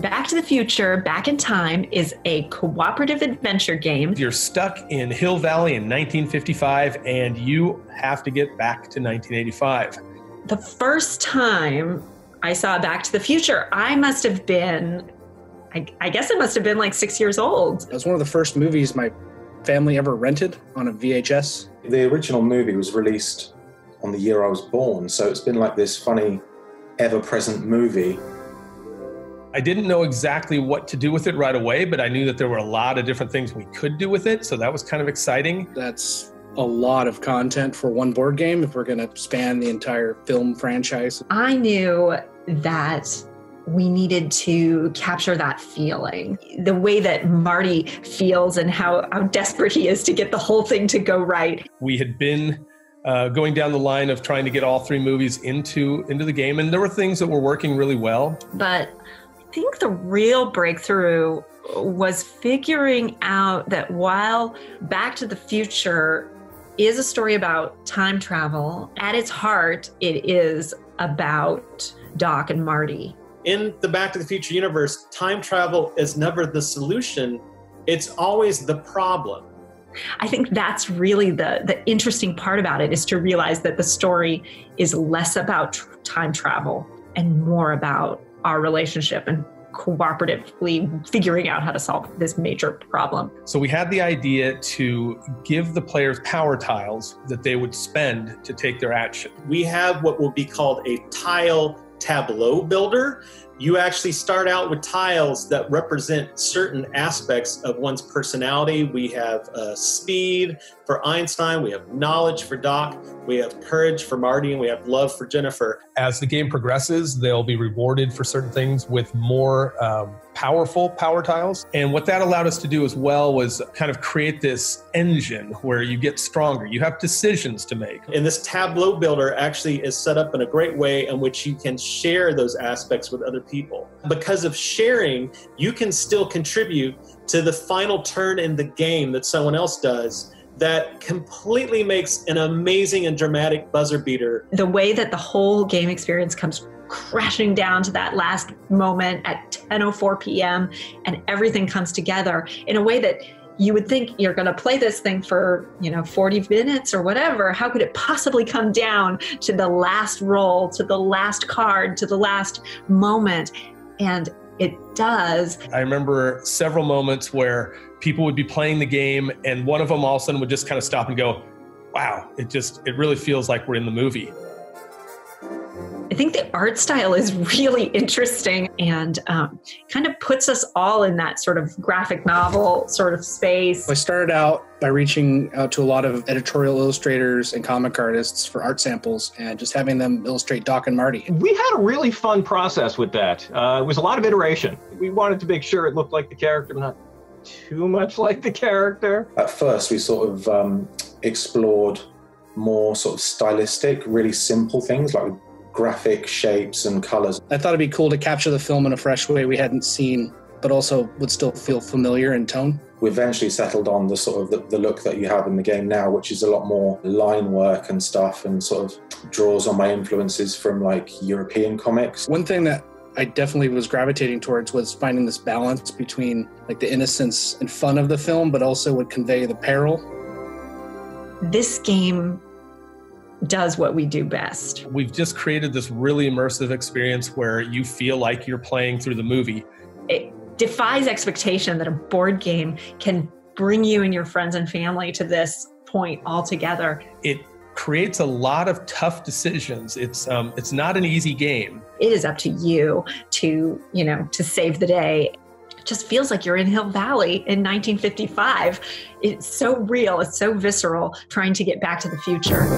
Back to the Future, Back in Time is a cooperative adventure game. You're stuck in Hill Valley in 1955, and you have to get back to 1985. The first time I saw Back to the Future, I must have been, I guess I must have been like 6 years old. It was one of the first movies my family ever rented on a VHS. The original movie was released on the year I was born, so it's been like this funny, ever-present movie. I didn't know exactly what to do with it right away, but I knew that there were a lot of different things we could do with it, so that was kind of exciting. That's a lot of content for one board game if we're going to span the entire film franchise. I knew that we needed to capture that feeling, the way that Marty feels and how desperate he is to get the whole thing to go right. We had been going down the line of trying to get all three movies into the game, and there were things that were working really well. But I think the real breakthrough was figuring out that while Back to the Future is a story about time travel, at its heart, it is about Doc and Marty. In the Back to the Future universe, time travel is never the solution. It's always the problem. I think that's really the interesting part about it, is to realize that the story is less about time travel and more about our relationship and cooperatively figuring out how to solve this major problem. So we had the idea to give the players power tiles that they would spend to take their action. We have what will be called a tile tableau builder. You actually start out with tiles that represent certain aspects of one's personality. We have speed for Einstein, we have knowledge for Doc, we have courage for Marty, and we have love for Jennifer. As the game progresses, they'll be rewarded for certain things with more powerful power tiles. And what that allowed us to do as well was kind of create this engine where you get stronger. You have decisions to make. And this tableau builder actually is set up in a great way in which you can share those aspects with other people. Because of sharing, you can still contribute to the final turn in the game that someone else does. That completely makes an amazing and dramatic buzzer beater. The way that the whole game experience comes crashing down to that last moment at 10:04 p.m. and everything comes together in a way that you would think you're going to play this thing for, 40 minutes or whatever. How could it possibly come down to the last roll, to the last card, to the last moment? And it does. I remember several moments where people would be playing the game and one of them all of a sudden would just kind of stop and go, wow, it really feels like we're in the movie. I think the art style is really interesting and kind of puts us all in that sort of graphic novel sort of space. I started out by reaching out to a lot of editorial illustrators and comic artists for art samples and just having them illustrate Doc and Marty. We had a really fun process with that. It was a lot of iteration. We wanted to make sure it looked like the character, but not too much like the character. At first, we sort of explored more sort of stylistic, really simple things like graphic shapes and colors. I thought it'd be cool to capture the film in a fresh way we hadn't seen, but also would still feel familiar in tone. We eventually settled on the sort of the look that you have in the game now, which is a lot more line work and stuff, and sort of draws on my influences from like European comics. One thing that I definitely was gravitating towards was finding this balance between like the innocence and fun of the film, but also would convey the peril. This game does what we do best. We've just created this really immersive experience where you feel like you're playing through the movie. It defies expectation that a board game can bring you and your friends and family to this point all together. It creates a lot of tough decisions. It's not an easy game. It is up to you to save the day. It just feels like you're in Hill Valley in 1955. It's so real, it's so visceral, trying to get back to the future.